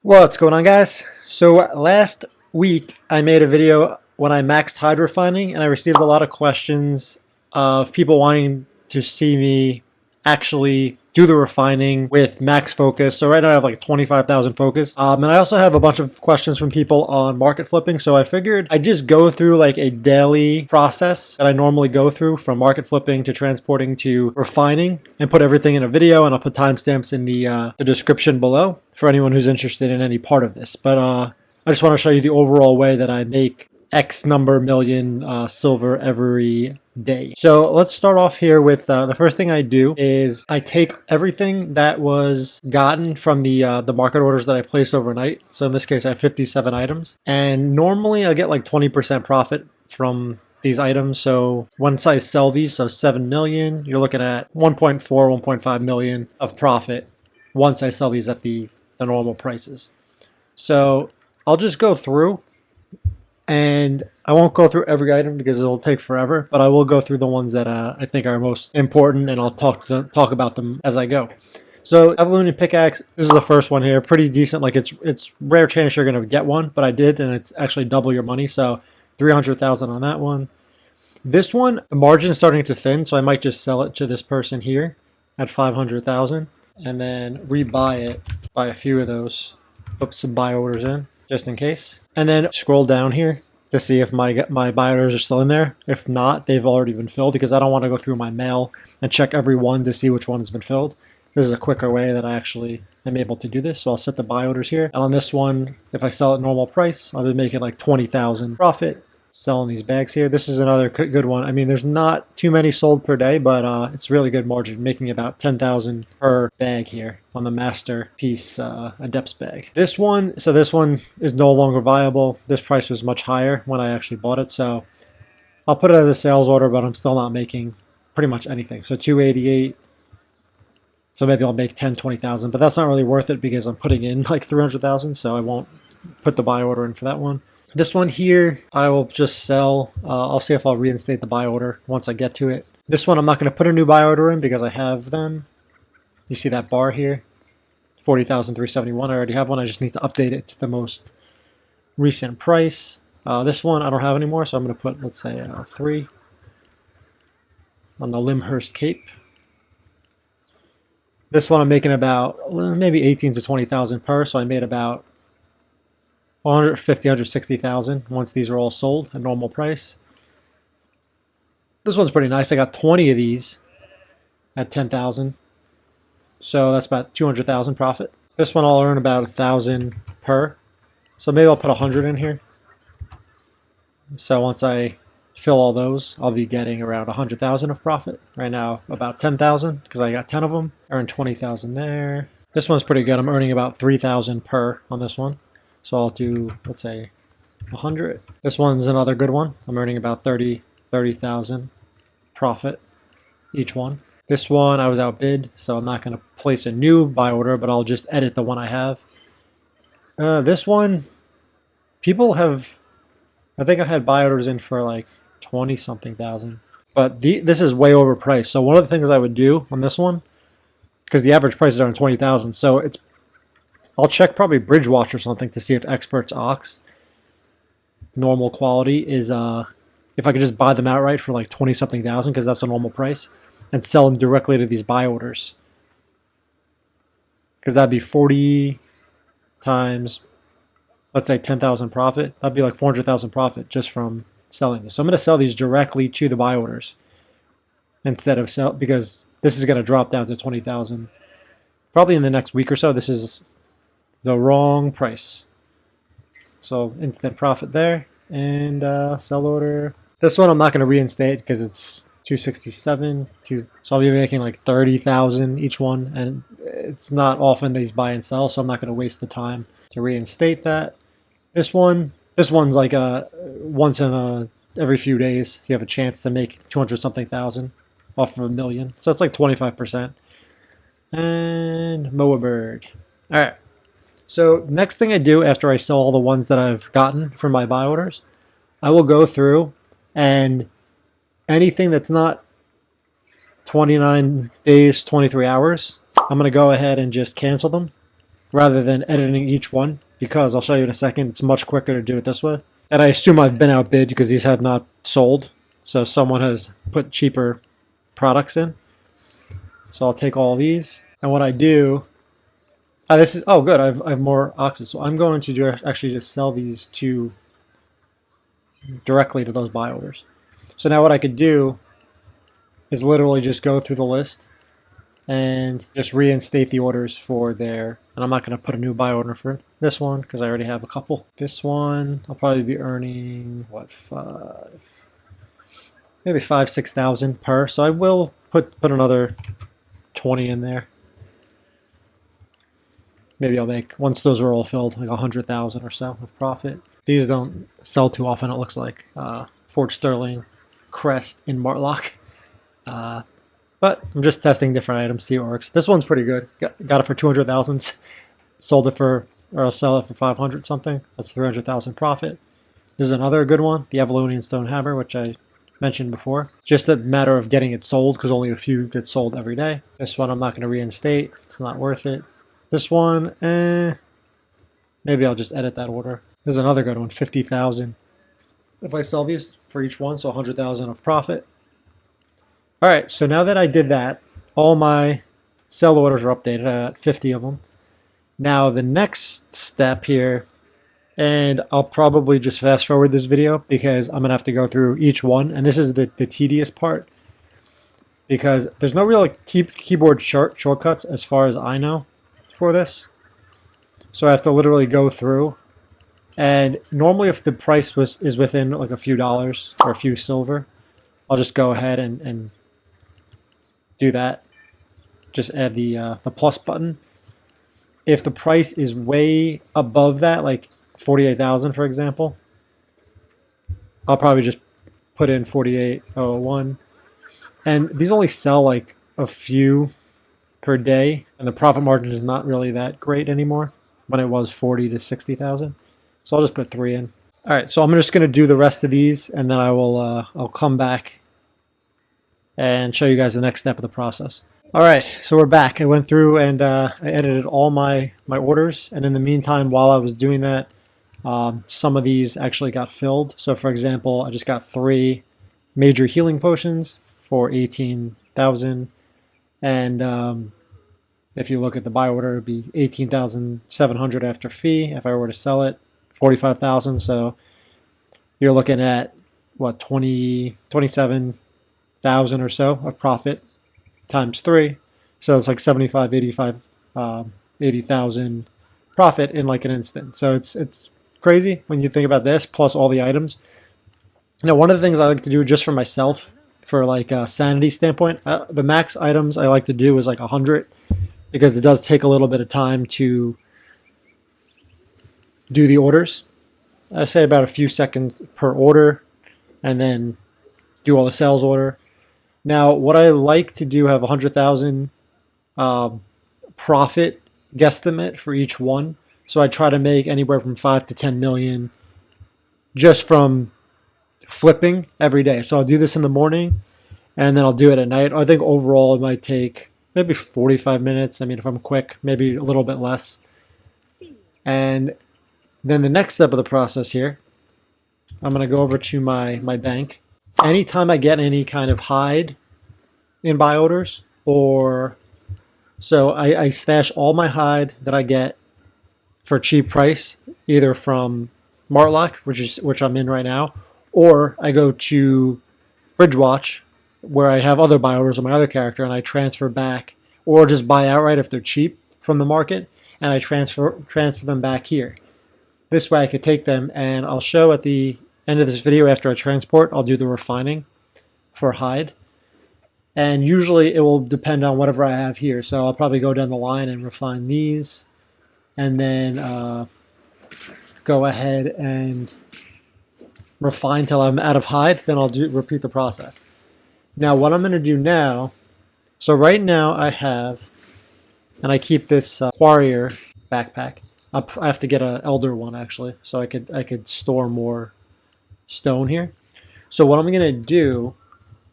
What's going on, guys? So last week I made a video when I maxed hydro refining, and I received a lot of questions of people wanting to see me actually do the refining with max focus. So right now I have like 25,000 focus. And I also have a bunch of questions from people on market flipping. So I figured I'd just go through like a daily process that I normally go through from market flipping to transporting to refining and put everything in a video, and I'll put timestamps in the description below for anyone who's interested in any part of this. But I just want to show you the overall way that I make X number million silver every day. So let's start off here with the first thing I do is I take everything that was gotten from the market orders that I placed overnight. So in this case, I have 57 items, and normally I get like 20% profit from these items. So once I sell these, so 7 million, you're looking at 1.4, 1.5 million of profit once I sell these at the normal prices. So I'll just go through, and I won't go through every item because it'll take forever, but I will go through the ones that I think are most important, and I'll talk about them as I go. So Evolution Pickaxe, this is the first one here, pretty decent. Like it's rare chance you're gonna get one, but I did, and it's actually double your money. So 300,000 on that one. This one, the margin's starting to thin, so I might just sell it to this person here at 500,000, and then rebuy it, buy a few of those, put some buy orders in just in case, and then scroll down here to see if my buy orders are still in there. If not, they've already been filled, because I don't want to go through my mail and check every one to see which one has been filled. This is a quicker way that I actually am able to do this. So I'll set the buy orders here, and on this one, if I sell at normal price, I'll be making like 20,000 profit selling these bags here. This is another good one. I mean, there's not too many sold per day, but it's really good margin, making about 10,000 per bag here on the masterpiece Adepts bag. This one is no longer viable. This price was much higher when I actually bought it, so I'll put it as a sales order, but I'm still not making pretty much anything. So 288. So maybe I'll make 10, 20,000, but that's not really worth it because I'm putting in like 300,000, so I won't put the buy order in for that one. This one here, I will just sell. I'll see if I'll reinstate the buy order once I get to it. This one, I'm not going to put a new buy order in because I have them. You see that bar here? 40,371. I already have one. I just need to update it to the most recent price. This one, I don't have anymore, so I'm going to put, let's say, 3 on the Limhurst Cape. This one I'm making about maybe 18 to 20,000 per, so I made about 150, 160,000 once these are all sold at normal price. This one's pretty nice. I got 20 of these at 10,000, so that's about 200,000 profit. This one I'll earn about 1,000 per, so maybe I'll put 100 in here. So once I fill all those, I'll be getting around 100,000 of profit. Right now about 10,000 because I got 10 of them. Earned 20,000 there. This one's pretty good. I'm earning about 3,000 per on this one. So I'll do, let's say, 100. This one's another good one. I'm earning about 30,000 profit each one. This one I was outbid, so I'm not going to place a new buy order, but I'll just edit the one I have. This one, people have, I think I had buy orders in for like 20-something thousand, but this is way overpriced. So one of the things I would do on this one, because the average prices are in 20,000, so I'll check probably Bridgewatch or something to see if Experts Ox normal quality is if I could just buy them outright for like 20-something thousand, because that's a normal price, and sell them directly to these buy orders, because that'd be 40 times, let's say 10,000 profit. That'd be like 400,000 profit just from selling this. So I'm going to sell these directly to the buy orders instead of because this is going to drop down to 20,000 probably in the next week or so. This is the wrong price. So instant profit there, and sell order. This one I'm not going to reinstate because it's 267. So I'll be making like 30,000 each one, and it's not often these buy and sell, so I'm not going to waste the time to reinstate that. This one's like once in every few days you have a chance to make 200-something thousand off of a million. So it's like 25%. And Moa Bird. All right. So next thing I do after I sell all the ones that I've gotten from my buy orders, I will go through, and anything that's not 29 days, 23 hours, I'm going to go ahead and just cancel them rather than editing each one, because I'll show you in a second, it's much quicker to do it this way. And I assume I've been outbid because these have not sold, so someone has put cheaper products in. So I'll take all these, and what I do, this is, oh good, I have more oxes, so I'm going to actually just sell these directly to those buy orders. So now what I could do is literally just go through the list and just reinstate the orders for there. And I'm not going to put a new buy order for this one because I already have a couple. This one, I'll probably be earning, what, maybe 5,000-6,000 per. So I will put another 20 in there. Maybe I'll make, once those are all filled, like 100,000 or so of profit. These don't sell too often, it looks like. Fort Sterling Crest in Martlock. But I'm just testing different items, see what works. This one's pretty good. Got it for 200,000. Sold it for, or I'll sell it for 500 something. That's 300,000 profit. This is another good one, the Avalonian Stone Hammer, which I mentioned before. Just a matter of getting it sold because only a few get sold every day. This one I'm not going to reinstate. It's not worth it. This one, maybe I'll just edit that order. There's another good one, 50,000. If I sell these for each one, so 100,000 of profit. All right, so now that I did that, all my sell orders are updated. I got 50 of them. Now the next step here, and I'll probably just fast forward this video because I'm gonna have to go through each one, and this is the tedious part because there's no real keyboard shortcuts as far as I know for this. So I have to literally go through, and normally if the price is within like a few dollars or a few silver, I'll just go ahead and do that. Just add the plus button. If the price is way above that, like 48,000 for example, I'll probably just put in 48,001. And these only sell like a few per day, and the profit margin is not really that great anymore when it was 40 to 60,000. So I'll just put 3 in. All right, so I'm just going to do the rest of these, and then I will I'll come back and show you guys the next step of the process. All right, so we're back. I went through and I edited all my orders, and in the meantime, while I was doing that, some of these actually got filled. So for example, I just got 3 major healing potions for 18,000, and if you look at the buy order, it'd be 18,700 after fee. If I were to sell it, 45,000. So you're looking at what, 27,000 or so of profit times 3. So it's like 75, 85, 80,000 profit in like an instant. So it's crazy when you think about this plus all the items. Now, one of the things I like to do just for myself, for like a sanity standpoint, the max items I like to do is like 100, because it does take a little bit of time to do the orders. I say about a few seconds per order, and then do all the sales order. Now, what I like to do, have 100,000 profit guesstimate for each one. So I try to make anywhere from 5 to 10 million just from flipping every day. So I'll do this in the morning, and then I'll do it at night. I think overall it might take maybe 45 minutes. I mean, if I'm quick, maybe a little bit less. And then the next step of the process here, I'm going to go over to my bank. Anytime I get any kind of hide in buy orders, or so I stash all my hide that I get for cheap price, either from Martlock, which I'm in right now, or I go to Bridgewatch, where I have other buy orders on my other character, and I transfer back, or just buy outright if they're cheap from the market, and I transfer them back here. This way I could take them, and I'll show at the end of this video, after I transport, I'll do the refining for hide. And usually it will depend on whatever I have here. So I'll probably go down the line and refine these, and then go ahead and refine till I'm out of hide. Then I'll repeat the process. Now what I'm going to do now, so right now I have, and I keep this warrior backpack. I have to get an elder one actually, so I could store more stone here. So what I'm going to do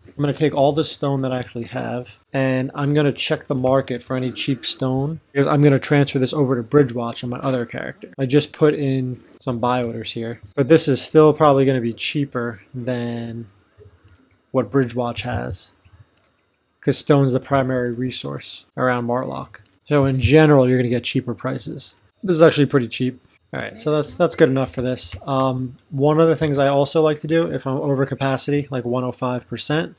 I'm going to take all the stone that I actually have, and I'm going to check the market for any cheap stone, because I'm going to transfer this over to Bridgewatch on my other character. I just put in some buy orders here, but this is still probably going to be cheaper than what Bridgewatch has, because stone's the primary resource around Martlock. So in general, you're going to get cheaper prices. This is actually pretty cheap. All right, so that's good enough for this. One of the things I also like to do, if I'm over capacity, like 105%,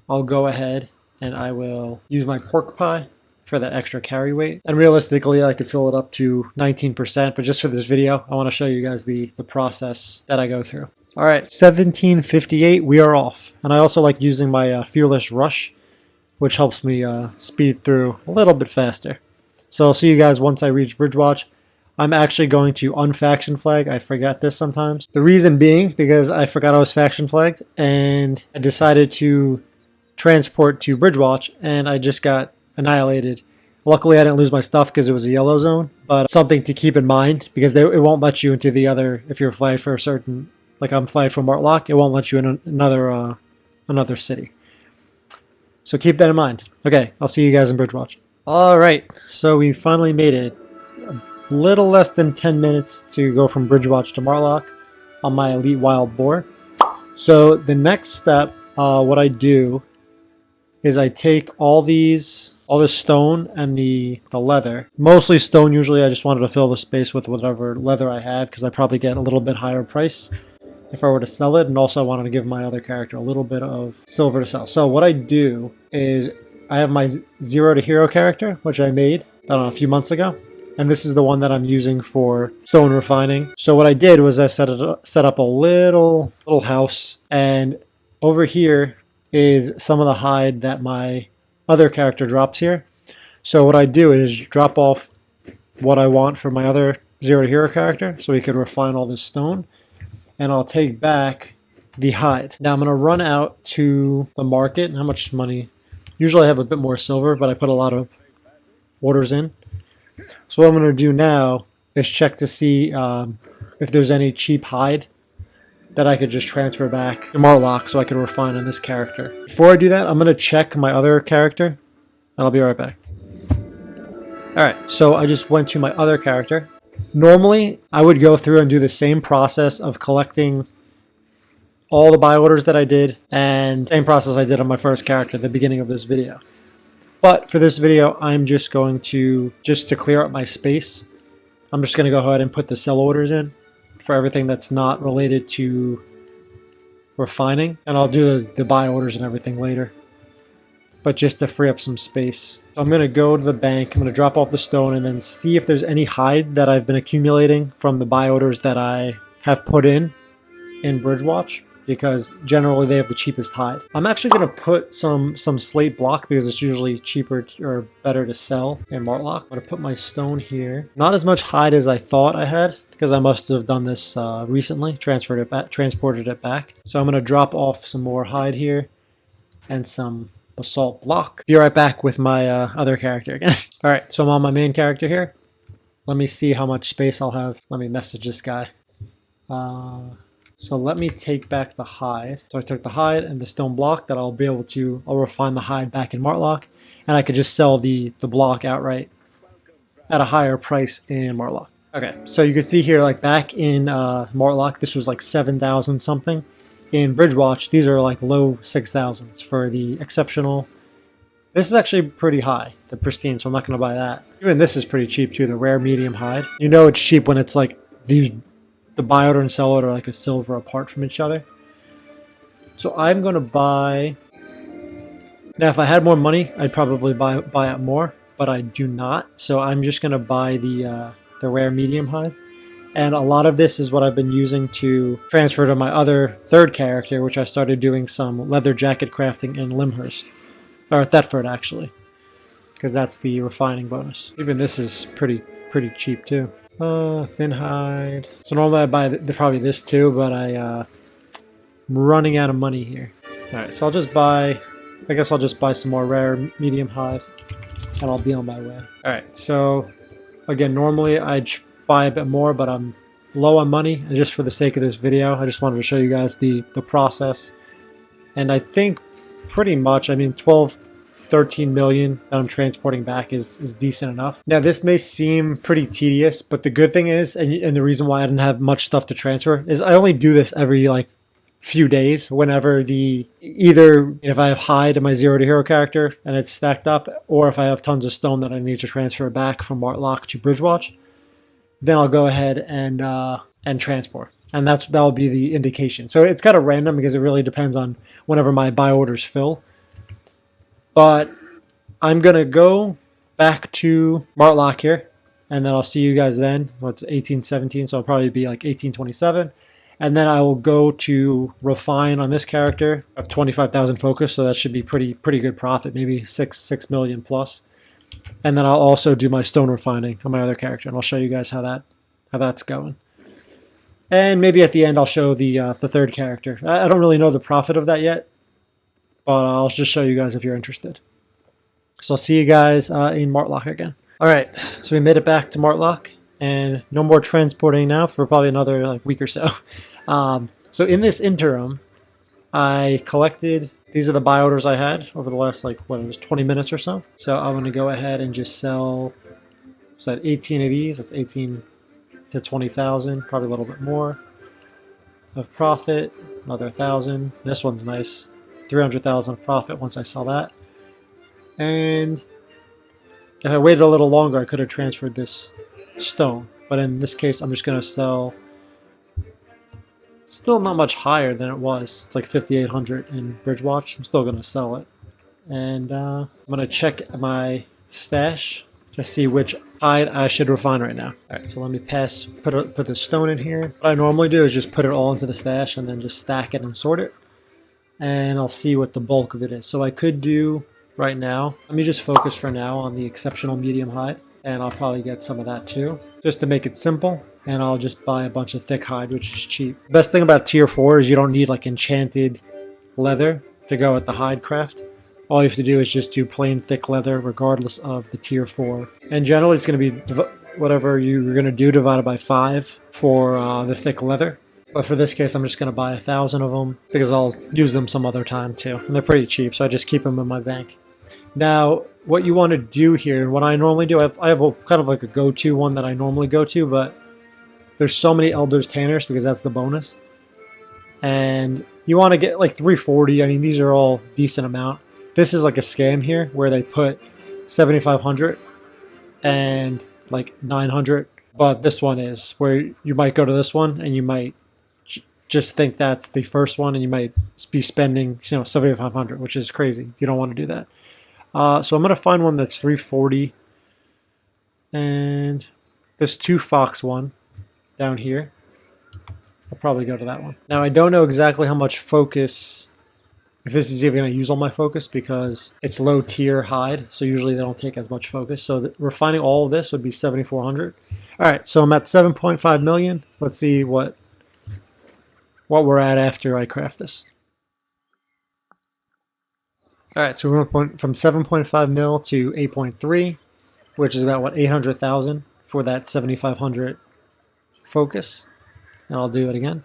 I'll go ahead and I will use my pork pie for that extra carry weight. And realistically, I could fill it up to 19%, but just for this video, I want to show you guys the process that I go through. All right, 1758, we are off. And I also like using my Fearless Rush, which helps me speed through a little bit faster. So I'll see you guys once I reach Bridgewatch. I'm actually going to unfaction flag. I forget this sometimes. The reason being because I forgot I was faction flagged and I decided to transport to Bridgewatch and I just got annihilated. Luckily I didn't lose my stuff because it was a yellow zone, but something to keep in mind because it won't let you into the other, if you're flagged for a certain, like I'm flagged for Martlock, it won't let you in another city. So keep that in mind. Okay, I'll see you guys in Bridgewatch. All right, so we finally made it. Little less than 10 minutes to go from Bridgewatch to Martlock on my Elite Wild Boar. So the next step, what I do is I take all this stone and the leather. Mostly stone usually. I just wanted to fill the space with whatever leather I had because I probably get a little bit higher price if I were to sell it. And also I wanted to give my other character a little bit of silver to sell. So what I do is I have my 0 to hero character, which I made, I don't know, a few months ago. And this is the one that I'm using for stone refining. So what I did was I set up a little house, and over here is some of the hide that my other character drops here. So what I do is drop off what I want for my other 0 to hero character so he could refine all this stone, and I'll take back the hide. Now I'm going to run out to the market. And how much money? Usually I have a bit more silver, but I put a lot of orders in. So what I'm going to do now is check to see if there's any cheap hide that I could just transfer back to Martlock so I can refine on this character. Before I do that, I'm going to check my other character, and I'll be right back. Alright, so I just went to my other character. Normally, I would go through and do the same process of collecting all the buy orders that I did, and same process I did on my first character at the beginning of this video. But for this video, I'm just going to, to clear up my space, I'm just going to go ahead and put the sell orders in for everything that's not related to refining. And I'll do the buy orders and everything later. But just to free up some space. So I'm going to go to the bank, I'm going to drop off the stone and then see if there's any hide that I've been accumulating from the buy orders that I have put in Bridgewatch, because generally they have the cheapest hide. I'm actually going to put some slate block because it's usually cheaper or better to sell in Martlock. I'm going to put my stone here. Not as much hide as I thought I had because I must have done this recently, transported it back. So I'm going to drop off some more hide here and some basalt block. Be right back with my other character again. All right, so I'm on my main character here. Let me see how much space I'll have. Let me message this guy. So let me take back the hide. So I took the hide and the stone block that I'll refine the hide back in Martlock, and I could just sell the block outright at a higher price in Martlock. Okay, so you can see here, like back in Martlock, this was like 7,000 something. In Bridgewatch, these are like low 6,000s for the exceptional. This is actually pretty high, the pristine, so I'm not going to buy that. Even this is pretty cheap too, the rare medium hide. You know it's cheap when it's like the buy order and sell order are like a silver apart from each other. So I'm going to buy... Now if I had more money, I'd probably buy it more, but I do not. So I'm just going to buy the rare medium hide. And a lot of this is what I've been using to transfer to my other third character, which I started doing some leather jacket crafting in Limhurst. Or Thetford, actually. Because that's the refining bonus. Even this is pretty cheap, too. Thin hide. So normally I buy probably this, too, but I'm running out of money here. Alright, so I'll just buy... I guess I'll just buy some more rare medium hide. And I'll be on my way. Alright, so... Again, normally I'd buy a bit more, but I'm low on money, and just for the sake of this video I just wanted to show you guys the process. And I think pretty much. I mean, 12, 13 million that I'm transporting back is decent enough. Now, this may seem pretty tedious, but the good thing is, and the reason why I didn't have much stuff to transfer, is I only do this every like few days whenever either if I have hide in my 0 to hero character and it's stacked up, or if I have tons of stone that I need to transfer back from Martlock to Bridgewatch, then I'll go ahead and transport. And that'll be the indication. So it's kind of random because it really depends on whenever my buy orders fill. But I'm going to go back to Martlock here, and then I'll see you guys then. What's 1817, so I'll probably be like 1827. And then I will go to refine on this character of 25,000 focus, so that should be pretty good profit, maybe 6 million plus. And then I'll also do my stone refining on my other character, and I'll show you guys how that's going. And maybe at the end I'll show the third character. I don't really know the profit of that yet, but I'll just show you guys if you're interested. So I'll see you guys in Martlock again. All right, so we made it back to Martlock, and no more transporting now for probably another like week or so. So in this interim, I collected. These are the buy orders I had over the last like what it was 20 minutes or so. So I'm going to go ahead and just sell. So I had 18 of these. That's 18 to 20,000, probably a little bit more of profit. Another 1,000. This one's nice. 300,000 of profit once I sell that. And if I waited a little longer, I could have transferred this stone. But in this case, I'm just going to sell. Still not much higher than it was. It's like 5,800 in Bridgewatch. I'm still going to sell it. And I'm going to check my stash to see which hide I should refine right now. All right, so let me put the stone in here. What I normally do is just put it all into the stash and then just stack it and sort it. And I'll see what the bulk of it is. So I could do right now, let me just focus for now on the exceptional medium hide. And I'll probably get some of that too, just to make it simple. And I'll just buy a bunch of thick hide, which is cheap. The best thing about tier 4 is you don't need like enchanted leather to go with the hide craft. All you have to do is just do plain thick leather regardless of the tier 4. And generally it's going to be whatever you're going to do divided by 5 for the thick leather. But for this case I'm just going to buy 1,000 of them because I'll use them some other time too. And they're pretty cheap, so I just keep them in my bank. Now what you want to do here, and what I normally do, I have a kind of like a go-to one that I normally go to, but there's so many Elders Tanners because that's the bonus. And you want to get like 340. I mean, these are all decent amount. This is like a scam here where they put 7,500 and like 900. But this one is where you might go to this one and you might just think that's the first one and you might be spending 7,500, which is crazy. You don't want to do that. So I'm going to find one that's 340. And this 2 Fox one down here. I'll probably go to that one. Now I don't know exactly how much focus, if this is even going to use all my focus because it's low tier hide, so usually they don't take as much focus. So refining all of this would be 7,400. All right, so I'm at 7.5 million. Let's see what we're at after I craft this. All right, so we went from 7.5 mil to 8.3, which is about what 800,000 for that 7,500 focus. And I'll do it again.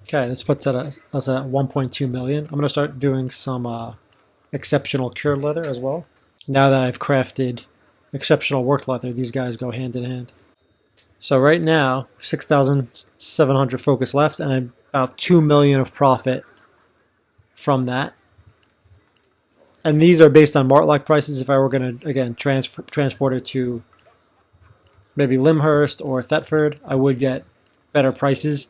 Okay, this puts us at 1.2 million. I'm going to start doing some exceptional cured leather as well. Now that I've crafted exceptional work leather, these guys go hand in hand. So right now, 6,700 focus left and about 2 million of profit from that. And these are based on Martlock prices. If I were going to, again, transport it to maybe Limhurst or Thetford, I would get better prices.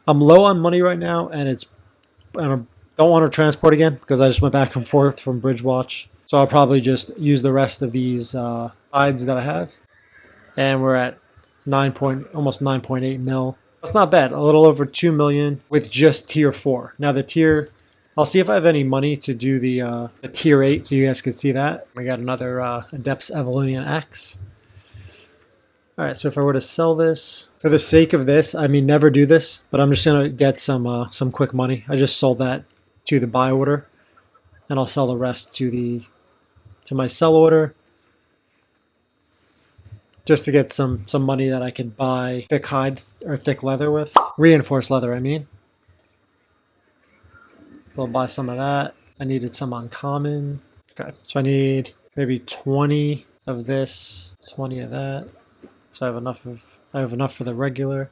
I'm low on money right now, and I don't want to transport again because I just went back and forth from Bridgewatch. So I'll probably just use the rest of these hides that I have. And we're at almost 9.8 mil. That's not bad. A little over 2 million with just tier 4. Now the tier, I'll see if I have any money to do the tier 8 so you guys can see that. We got another Adept's Evolunian Axe. All right, so if I were to sell this, for the sake of this, I mean, never do this, but I'm just going to get some quick money. I just sold that to the buy order, and I'll sell the rest to my sell order, just to get some money that I could buy thick hide or thick leather with. Reinforced leather, I mean. So I'll buy some of that. I needed some uncommon. Okay, so I need maybe 20 of this, 20 of that. So I have enough for the regular.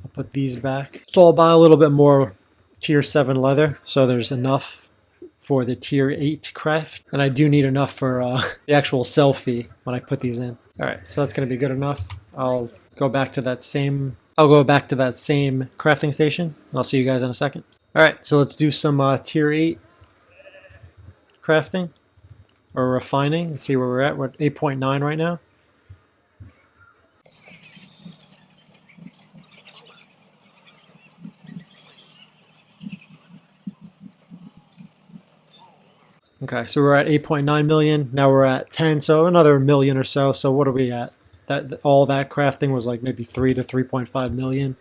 I'll put these back. So I'll buy a little bit more tier 7 leather, so there's enough for the tier 8 craft. And I do need enough for the actual sell fee when I put these in. All right, so that's gonna be good enough. I'll go back to that same crafting station, and I'll see you guys in a second. All right, so let's do some tier 8 crafting or refining and see where we're at. We're at 8.9 right now. Okay, so we're at 8.9 million. Now we're at 10, so another million or so. So what are we at? All that crafting was like maybe 3 to 3.5 million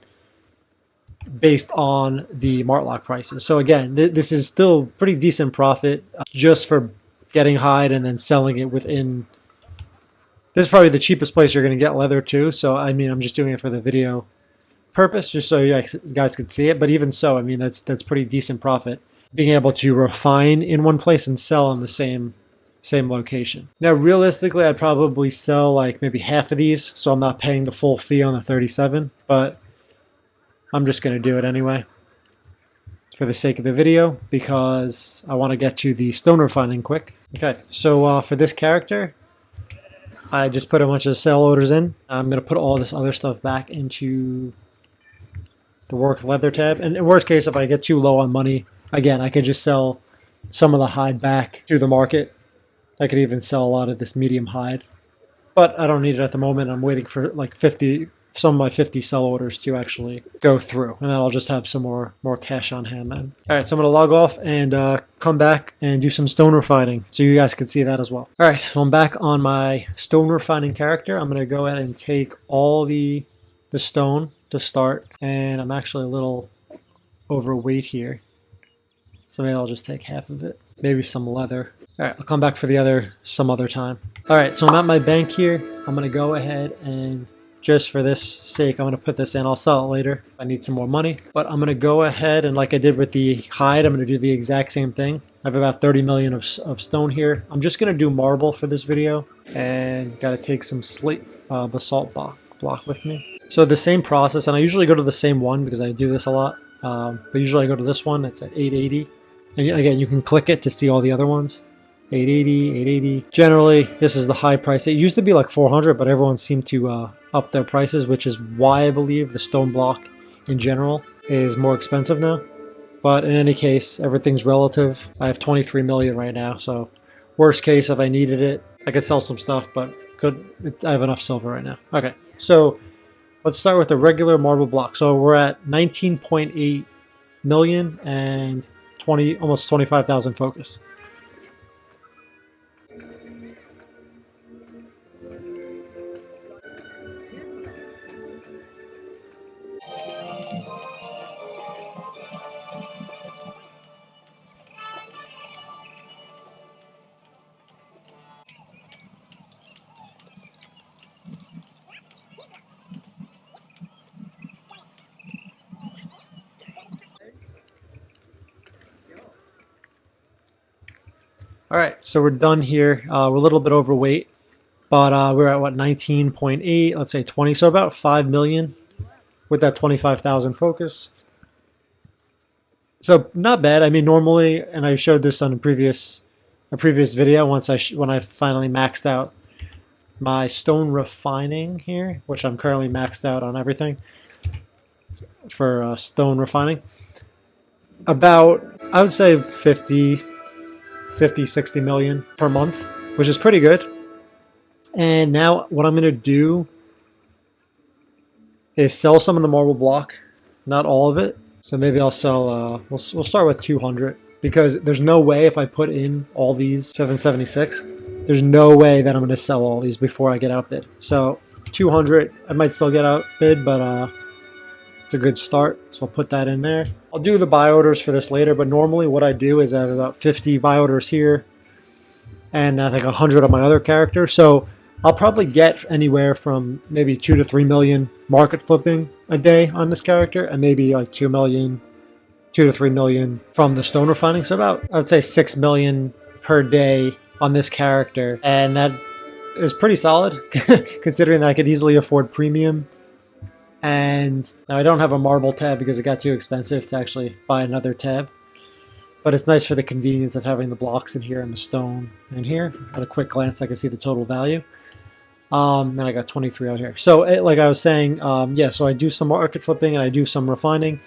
based on the Martlock prices. So again, this is still pretty decent profit just for getting hide and then selling it within. This is probably the cheapest place you're going to get leather too. So I mean, I'm just doing it for the video purpose, just so you guys could see it. But even so, I mean, that's pretty decent profit, being able to refine in one place and sell in the same location. Now, realistically, I'd probably sell like maybe half of these, so I'm not paying the full fee on the 37, but I'm just going to do it anyway for the sake of the video because I want to get to the stone refining quick. Okay, so for this character, I just put a bunch of sell orders in. I'm going to put all this other stuff back into the work leather tab. And in worst case, if I get too low on money, again, I could just sell some of the hide back to the market. I could even sell a lot of this medium hide, but I don't need it at the moment. I'm waiting for like some of my 50 sell orders to actually go through, and then I'll just have some more cash on hand then. All right, so I'm going to log off and come back and do some stone refining so you guys can see that as well. All right, so I'm back on my stone refining character. I'm going to go ahead and take all the stone to start, and I'm actually a little overweight here. So maybe I'll just take half of it. Maybe some leather. All right, I'll come back for some other time. All right, so I'm at my bank here. I'm going to go ahead and just for this sake, I'm going to put this in. I'll sell it later if I need some more money. But I'm going to go ahead and like I did with the hide, I'm going to do the exact same thing. I have about 30 million of stone here. I'm just going to do marble for this video. And got to take some slate basalt block with me. So the same process, and I usually go to the same one because I do this a lot. But usually I go to this one. It's at 880. And again, you can click it to see all the other ones. 880, 880. Generally, this is the high price. It used to be like 400, but everyone seemed to up their prices, which is why I believe the stone block in general is more expensive now. But in any case, everything's relative. I have 23 million right now, so worst case, if I needed it, I could sell some stuff, but I have enough silver right now. Okay, so let's start with the regular marble block. So we're at 19.8 million and almost 25,000 focus. All right, so we're done here. We're a little bit overweight, but we're at what, 19.8, let's say 20, so about 5 million with that 25,000 focus. So not bad. I mean, normally, and I showed this on a previous video when I finally maxed out my stone refining here, which I'm currently maxed out on everything for stone refining. About, I would say 50, 60 million per month, which is pretty good. And now what I'm going to do is sell some of the marble block, not all of it. So maybe I'll sell, we'll start with 200 because there's no way if I put in all these 776, there's no way that I'm going to sell all these before I get outbid. So 200, I might still get outbid, but it's a good start. So I'll put that in there. I'll do the buy orders for this later, but normally what I do is I have about 50 buy orders here and I think 100 on my other character. So I'll probably get anywhere from maybe 2 to 3 million market flipping a day on this character and maybe like 2 million 2 to 3 million from the stone refining. So about, I would say 6 million per day on this character. And that is pretty solid considering that I could easily afford premium. And now I don't have a marble tab because it got too expensive to actually buy another tab. But it's nice for the convenience of having the blocks in here and the stone in here. At a quick glance, I can see the total value. Then I got 23 out here. So like I was saying, yeah, so I do some market flipping and I do some refining.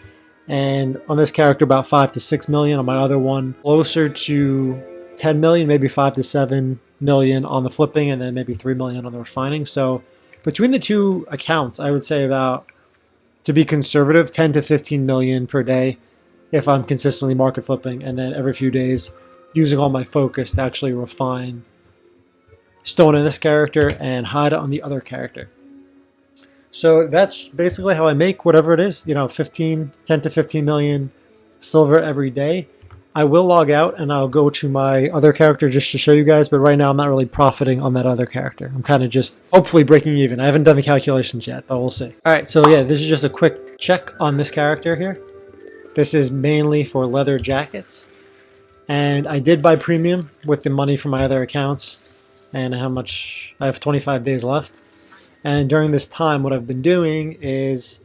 And on this character, about 5 to 6 million. On my other one, closer to 10 million, maybe 5 to 7 million on the flipping, and then maybe 3 million on the refining. So between the two accounts, I would say about, to be conservative, 10 to 15 million per day if I'm consistently market flipping, and then every few days using all my focus to actually refine stone in this character and hide on the other character. So that's basically how I make whatever it is, 10 to 15 million silver every day. I will log out and I'll go to my other character just to show you guys, but right now I'm not really profiting on that other character. I'm kind of just hopefully breaking even. I haven't done the calculations yet, but we'll see. All right, so yeah, this is just a quick check on this character here. This is mainly for leather jackets. And I did buy premium with the money from my other accounts and how much, I have 25 days left. And during this time, what I've been doing is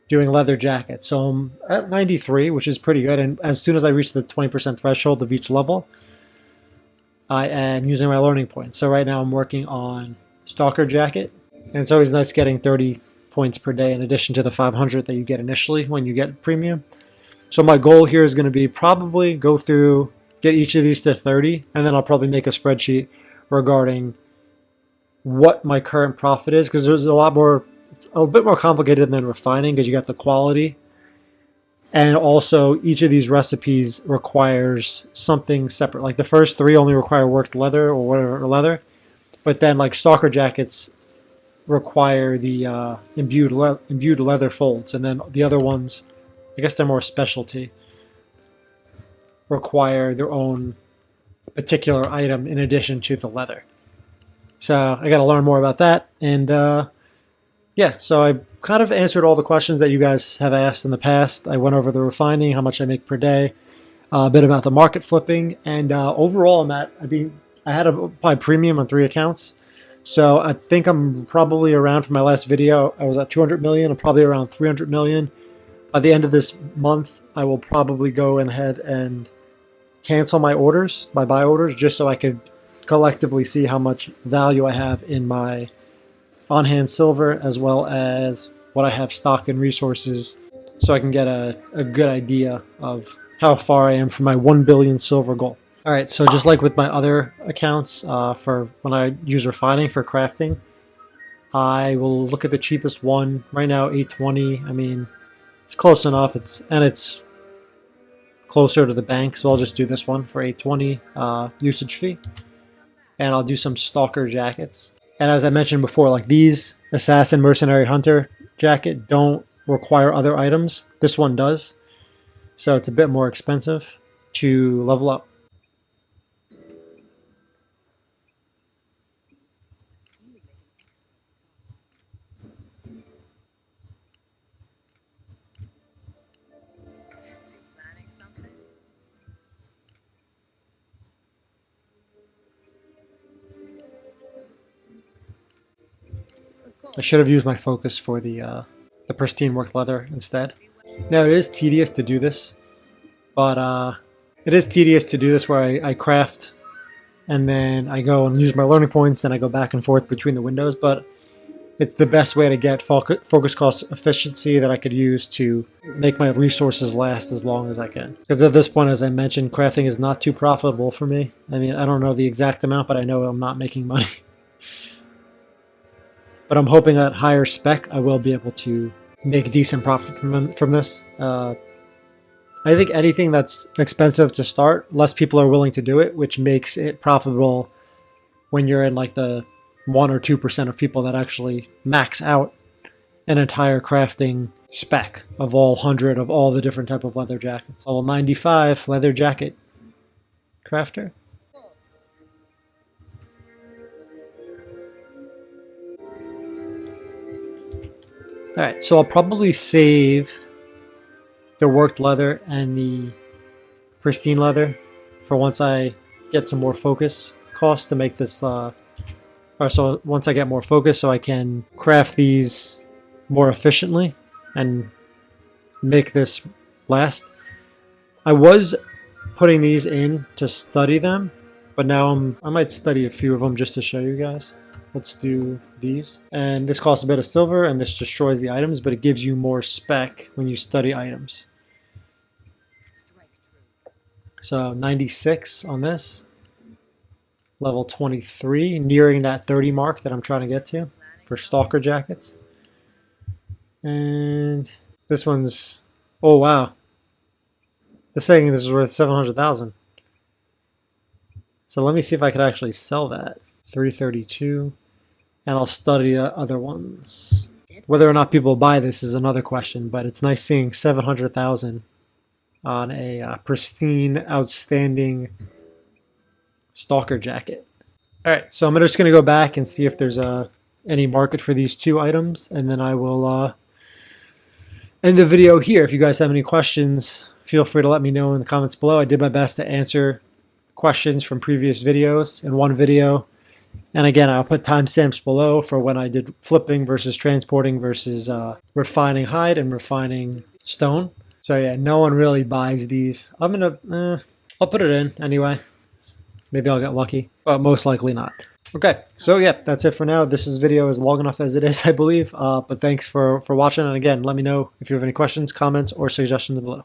doing leather jackets. So I'm at 93, which is pretty good. And as soon as I reach the 20% threshold of each level, I am using my learning points. So right now I'm working on Stalker Jacket. And it's always nice getting 30 points per day in addition to the 500 that you get initially when you get premium. So my goal here is going to be probably go through, get each of these to 30, and then I'll probably make a spreadsheet regarding what my current profit is, because there's a bit more complicated than refining because you got the quality. And also each of these recipes requires something separate. Like the first 3 only require worked leather or whatever leather, but then like Stalker Jackets require the imbued leather folds, and then the other ones, I guess they're more specialty, require their own particular item in addition to the leather. So I got to learn more about that. And yeah, so I kind of answered all the questions that you guys have asked in the past. I went over the refining, how much I make per day, a bit about the market flipping, and overall I had to buy premium on 3 accounts. So I think I'm probably around, for my last video, I was at 200 million. I'm probably around 300 million. By the end of this month, I will probably go ahead and cancel my orders, my buy orders, just so I could collectively see how much value I have in my on-hand silver, as well as what I have stocked in resources, so I can get a good idea of how far I am from my 1 billion silver goal. All right, so just like with my other accounts, for when I use refining for crafting, I will look at the cheapest one. Right now, 820. I mean, it's close enough. It's closer to the bank, so I'll just do this one for 820 usage fee. And I'll do some Stalker Jackets. And as I mentioned before, like these Assassin, Mercenary, Hunter jacket don't require other items. This one does. So it's a bit more expensive to level up. I should have used my focus for the pristine worked leather instead. Now it is tedious to do this, but it is tedious to do this where I craft and then I go and use my learning points and I go back and forth between the windows, but it's the best way to get focus cost efficiency that I could use to make my resources last as long as I can. Because at this point, as I mentioned, crafting is not too profitable for me. I mean, I don't know the exact amount, but I know I'm not making money. But I'm hoping at higher spec, I will be able to make decent profit from this. I think anything that's expensive to start, less people are willing to do it, which makes it profitable when you're in like the 1 or 2% of people that actually max out an entire crafting spec of all 100 of all the different type of leather jackets. Level 95 leather jacket crafter. Alright, so I'll probably save the worked leather and the pristine leather for once I get some more focus cost to make this, or so once I get more focus so I can craft these more efficiently and make this last. I was putting these in to study them, but now I might study a few of them just to show you guys. Let's do these. And this costs a bit of silver and this destroys the items, but it gives you more spec when you study items. So 96 on this. Level 23, nearing that 30 mark that I'm trying to get to for stalker jackets. And this one's, oh wow. This saying this is worth 700,000. So let me see if I could actually sell that. 332. And I'll study other ones. Whether or not people buy this is another question, but it's nice seeing 700,000 on a pristine, outstanding stalker jacket. Alright, so I'm just going to go back and see if there's any market for these two items, and then I will end the video here. If you guys have any questions, feel free to let me know in the comments below. I did my best to answer questions from previous videos in one video. And again, I'll put timestamps below for when I did flipping versus transporting versus refining hide and refining stone. So yeah, no one really buys these. I'll put it in anyway. Maybe I'll get lucky, but most likely not. Okay, so yeah, that's it for now. This video is long enough as it is, I believe. But thanks for watching. And again, let me know if you have any questions, comments, or suggestions below.